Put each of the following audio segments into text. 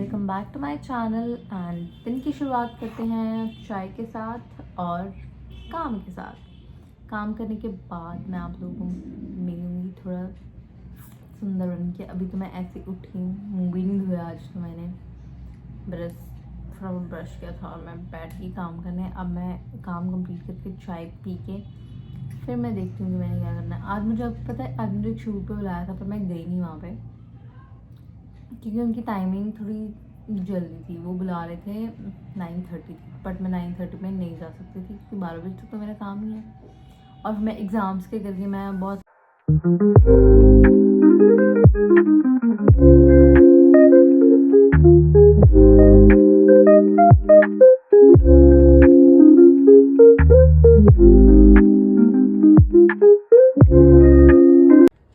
Welcome back to my channel and दिन की शुरुआत करते हैं चाय के साथ और काम के साथ। काम करने के बाद मैं आप लोगों को मिलूँगी थोड़ा सुंदर बन के। अभी तो मैं ऐसे उठी हूँ, मुँह भी नहीं धोया आज तो मैंने थोड़ा ब्रश किया था और मैं बैठ गई काम करने। अब मैं काम कंप्लीट करके चाय पी के फिर मैं देखती हूँ कि मैंने क्या करना है। आज मुझे पता है, आज मुझे एक शूट पे बुलाया था पर मैं गई नहीं वहाँ पे क्योंकि उनकी टाइमिंग थोड़ी जल्दी थी। वो बुला रहे थे 9:30 बट मैं 9:30 में नहीं जा सकती थी क्योंकि 12 बजे तक तो मेरा काम ही है और मैं एग्ज़ाम्स के करके मैं बहुत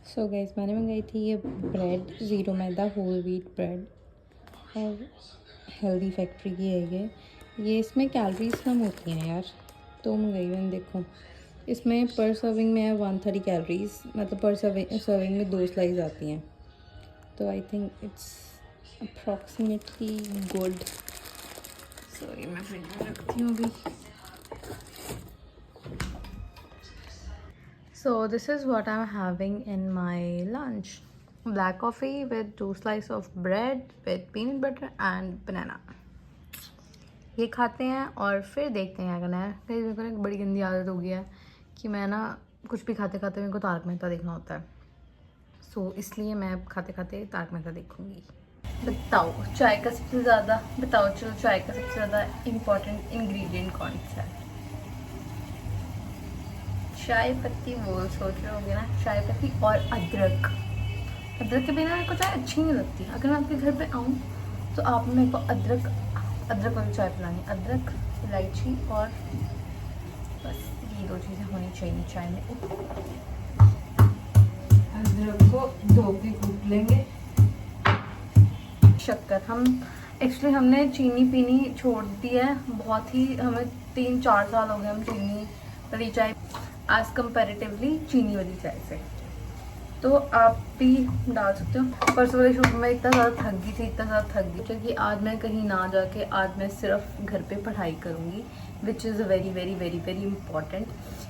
सो गाइस मैंने मंगाई थी ये ब्रेड, ज़ीरो मैदा होल व्हीट ब्रेड और हेल्दी फैक्ट्री की है ये इसमें कैलोरीज कम होती हैं यार, तो मंगाई मैंने। देखो इसमें पर सर्विंग में है 130 कैलोरीज, मतलब पर सर्विंग में 2 स्लाइस आती हैं, तो I think it's approximately good. So ये मैं फ्रिज में रखती हूँ अभी। So this is what I'm having in my lunch. Black coffee with 2 slices of bread with peanut butter and banana. ये खाते हैं और फिर देखते हैं क्या करना है। कहीं मेरे को एक बड़ी गंदी आदत हो गई है कि मैं ना कुछ भी खाते खाते मेरे को तारक मेहता देखना होता है। सो इसलिए मैं अब खाते खाते तारक मेहता देखूंगी। बताओ चाय का सबसे ज़्यादा चाय का सबसे ज़्यादा इम्पोर्टेंट इंग्रेडिएंट कौन सा है? चाय पत्ती। वो सोच रहे होंगे ना, चाय पत्ती और अदरक। अदरक के बिना मेरे को चाय अच्छी नहीं लगती। अगर मैं आपके घर पे आऊँ तो आप मेरे को अदरक वाली चाय पिलानी। अदरक, इलायची और बस ये 2 चीज़ें होनी चाहिए चाय में। अदरक को धो के कूट लेंगे। शक्कर एक्चुअली हमने चीनी पीनी छोड़ दी है बहुत ही। हमें 3-4 साल हो गए हम चीनी वाली चाय आज कंपैरेटिवली चीनी वाली चाय से। तो आप भी डाल सकते हो। परसों वाले शूट में इतना ज़्यादा थक गई क्योंकि आज मैं कहीं ना जाके आज मैं सिर्फ घर पे पढ़ाई करूँगी, which is very very very very important.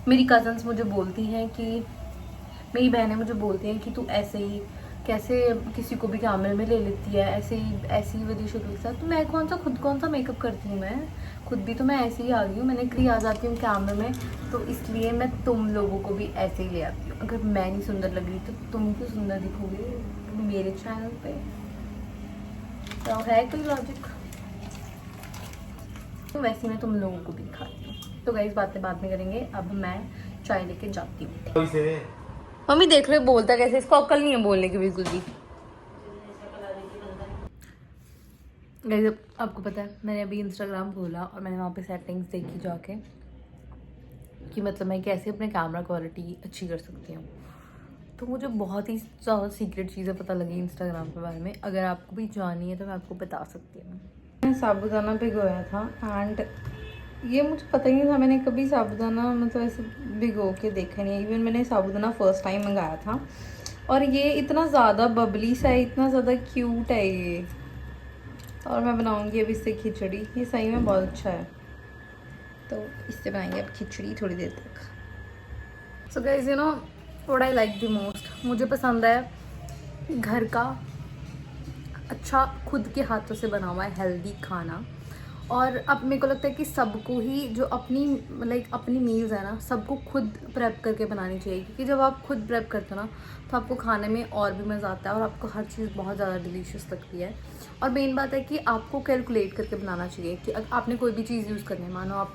मेरी कज़न्स मुझे बोलती हैं कि मेरी बहनें मुझे बोलती हैं कि तू ऐसे ही कैसे किसी को भी कैमरे में ले लेती है, ऐसी वाली शक्ल के साथ। तो मैं खुद कौन सा मेकअप करती हूँ? मैं खुद भी तो मैं ऐसे ही आ गई हूँ। मैंने कहीं आ जाती हूँ कैमरे में, तो इसलिए मैं तुम लोगों को भी ऐसे ही ले आती हूँ। अगर मैं नहीं सुंदर लग रही तो तुम क्यों सुंदर दिखोगे मेरे चैनल पे? तो है कोई लॉजिक? तो वैसे मैं तुम लोगों को भी दिखाती हूँ। तो गाइस बातें बाद में करेंगे, अब मैं चाय लेके जाती हूँ। मम्मी देख लो बोलता कैसे, इसको अक्ल नहीं है बोलने की बिल्कुल भी। गाइस आपको पता है मैंने अभी इंस्टाग्राम खोला और मैंने वहाँ पे सेटिंग्स देखी जाके कि मतलब मैं कैसे अपने कैमरा क्वालिटी अच्छी कर सकती हूँ। तो मुझे बहुत ही ज़्यादा सीक्रेट चीज़ें पता लगी इंस्टाग्राम के बारे में। अगर आपको भी जाननी है तो मैं आपको बता सकती हूँ। मैंने साबुदाना भिगोया था एंड ये मुझे पता ही नहीं था, मैंने कभी साबुदाना मतलब ऐसे भिगो के देखा नहीं। इवन मैंने साबुदाना फर्स्ट टाइम मंगाया था और ये इतना ज़्यादा बबली सा है, इतना ज़्यादा क्यूट है ये। और मैं बनाऊंगी अब इससे खिचड़ी। ये सही में बहुत अच्छा है, तो इससे बनाएंगे अब खिचड़ी थोड़ी देर तक। So guys you know what I like the most, मुझे पसंद है घर का अच्छा खुद के हाथों से बना हुआ है हेल्दी खाना। और अब मेरे को लगता है कि सबको ही जो अपनी मील्स है ना, सबको खुद प्रेप करके बनानी चाहिए क्योंकि जब आप खुद प्रेप करते हो ना तो आपको खाने में और भी मज़ा आता है और आपको हर चीज़ बहुत ज़्यादा डिलीशियस लगती है। और मेन बात है कि आपको कैलकुलेट करके बनाना चाहिए कि अगर आपने कोई भी चीज़ यूज़ करनी है, मानो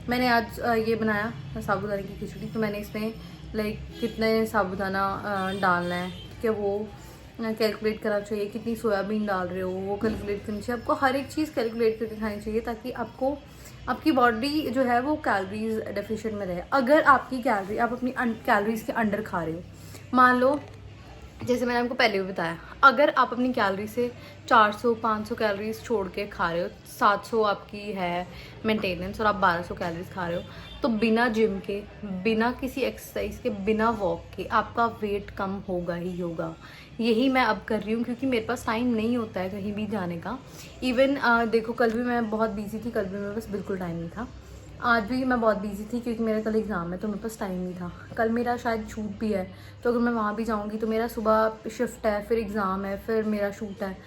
मैंने आज ये बनाया साबूदाना की खिचड़ी, तो मैंने इसमें कितने साबूदाना डालना है कि वो कैलकुलेट करना चाहिए। कितनी सोयाबीन डाल रहे हो वो कैलकुलेट करनी चाहिए। आपको हर एक चीज़ कैलकुलेट करके खानी चाहिए ताकि आपकी बॉडी जो है वो कैलोरीज डेफिशिएंट में रहे। अगर आपकी आप अपनी कैलोरीज के अंडर खा रहे हो, मान लो जैसे मैंने आपको पहले भी बताया, अगर आप अपनी कैलोरी से 400-500 कैलोरीज छोड़ के खा रहे हो, 700 आपकी है मेंटेनेंस और आप 1200 कैलोरीज खा रहे हो, तो बिना जिम के, बिना किसी एक्सरसाइज के, बिना वॉक के आपका वेट कम होगा ही होगा। यही मैं अब कर रही हूँ क्योंकि मेरे पास टाइम नहीं होता है कहीं भी जाने का। इवन देखो कल भी मैं बहुत बिजी थी, कल भी मेरे पास बिल्कुल टाइम नहीं था। आज भी मैं बहुत बिजी थी क्योंकि मेरा कल एग्ज़ाम है तो मेरे पास टाइम नहीं था। कल मेरा शायद शूट भी है, तो अगर मैं वहाँ भी जाऊँगी तो मेरा सुबह शिफ्ट है, फिर एग्ज़ाम है, फिर मेरा शूट है,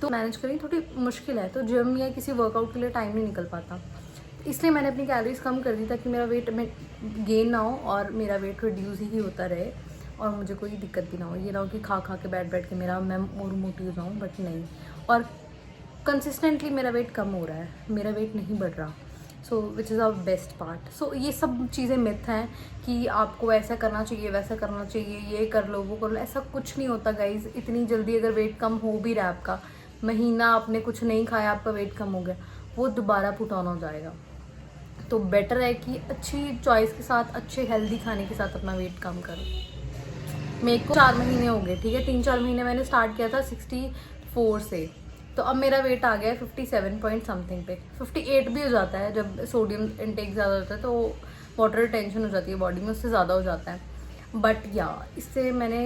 तो मैनेज करनी थोड़ी मुश्किल है। तो जिम या किसी वर्कआउट के लिए टाइम नहीं निकल पाता, इसलिए मैंने अपनी कैलोरीज कम कर दी ताकि मेरा वेट में गेन ना हो और मेरा वेट रिड्यूस ही होता रहे और मुझे कोई दिक्कत भी ना हो। ये ना हो कि खा खा के बैठ के मैं और मोटी हो जाऊँ, बट नहीं। और कंसिस्टेंटली मेरा वेट कम हो रहा है, मेरा वेट नहीं बढ़ रहा। So which is our best part. So ये सब चीज़ें मिथ हैं कि आपको ऐसा करना चाहिए, वैसा करना चाहिए, ये कर लो, वो कर लो। ऐसा कुछ नहीं होता गाइज़। इतनी जल्दी अगर वेट कम हो भी रहा है आपका, महीना आपने कुछ नहीं खाया, आपका वेट कम हो गया, वो दोबारा पुट ऑन हो जाएगा। तो बेटर है कि अच्छी चॉइस के साथ, अच्छे हेल्दी खाने के साथ अपना वेट कम करो। मेरे को 4 महीने हो गए, ठीक है, 3-4 महीने मैंने स्टार्ट किया था 64 से, तो अब मेरा वेट आ गया है 57 पॉइंट समथिंग पे। 58 भी हो जाता है जब सोडियम इनटेक ज़्यादा होता है, तो वाटर रिटेंशन हो जाती है बॉडी में, उससे ज़्यादा हो जाता है। बट या इससे मैंने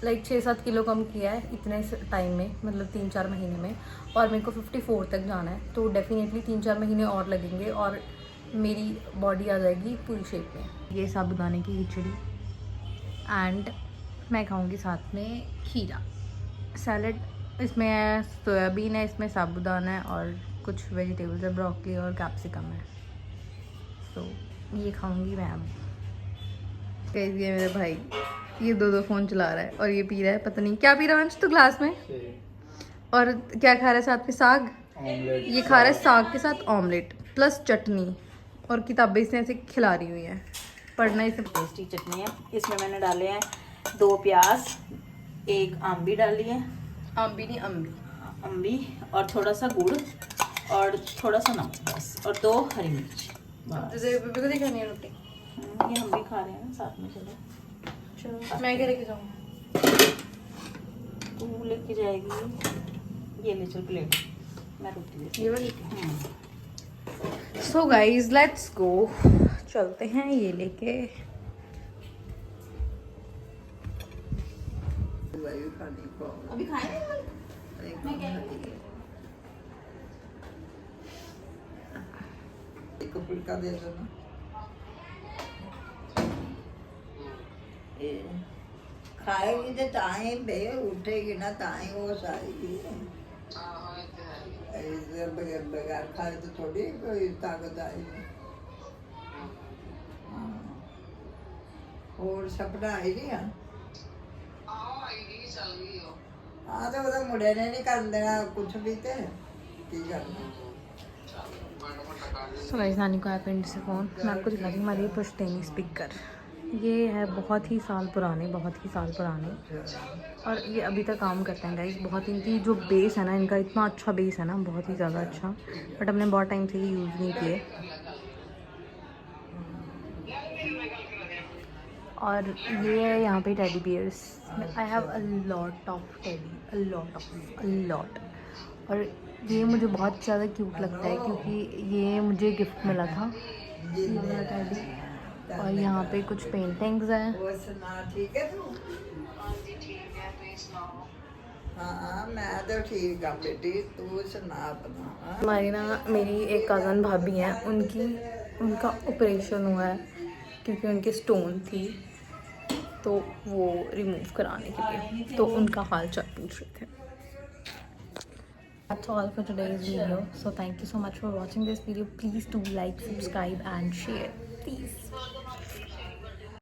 लाइक 6-7 किलो कम किया है इतने टाइम में, मतलब 3-4 महीने में, और मेरे को 54 तक जाना है। तो डेफिनेटली 3-4 महीने और लगेंगे और मेरी बॉडी आ जाएगी पूरी शेप में। ये साबूदाने की खिचड़ी एंड मैं खाऊंगी साथ में खीरा सैलड। इसमें सोयाबीन है, इसमें साबूदाना है और कुछ वेजिटेबल्स है, ब्रोकली और कैप्सिकम है। तो ये खाऊंगी मैं अब। कैसे है मेरे भाई, ये दो फ़ोन चला रहा है और ये पी रहा है, पता नहीं क्या पी रहा है अंश तो ग्लास में। और क्या खा रहा है साथ में? साग। ये खा रहा है साग के साथ ऑमलेट प्लस चटनी, और किताबें इसने ऐसे खिला रही हुई हैं। पढ़ना इसे। टेस्टी चटनी है। इसमें मैंने डाले हैं 2 प्याज, 1 आंबी डाली है, अम्बी नहीं अम्बी, अम्बी, और थोड़ा सा गुड़ और थोड़ा सा नमक बस, और 2 हरी मिर्च बस। बेबी को दिखानी है रोटी। ये हम भी खा रहे हैं ना साथ में। चलो मैं क्या लेके जाऊँ? तू लेके जाएगी, ये ले चल प्लेट, मैं रोटी लेती ये वाली। सो गाइज लेट्स गो, चलते हैं ये लेके। अभी खाए एक फुल्का दे दो ना। खाएगी तो ताई बे उठेगी ना, ताई वो सारी बगैर खाए तो थोड़ी कोई ताकत आएगी। और सपना आई नहीं है। हाँ तो वो मुंडे ने नहीं कर देना कुछ भी, तो की करना। सो गाइस नानी को आया पिंड से फ़ोन। मैं आपको दिखा रही हूँ हमारी पुश्तैनी स्पीकर। ये है बहुत ही साल पुराने, और ये अभी तक काम करते हैं गाइस। बहुत इनकी जो बेस है ना, इनका इतना अच्छा बेस है ना, बहुत ही ज़्यादा अच्छा। बट हमने बहुत टाइम से ये यूज़ नहीं किए। और ये है यहाँ पे teddy bears. I have a lot of teddy, a lot. और ये मुझे बहुत ज़्यादा क्यूट लगता है क्योंकि ये मुझे गिफ्ट मिला था, ये वाला टेडी। और यहाँ पे कुछ पेंटिंग्स हैं। ठीक है तू? हाँ मैं तो ठीक है बेटी, तू सुना अपना। हमारी ना, मेरी एक कज़न भाभी हैं, उनका ऑपरेशन हुआ है क्योंकि उनकी स्टोन थी, तो वो रिमूव कराने के लिए, तो उनका हाल चाल पूछ रहे थे। That's all for today's video. So thank you so much for watching this video. Please do like, subscribe and share. Please.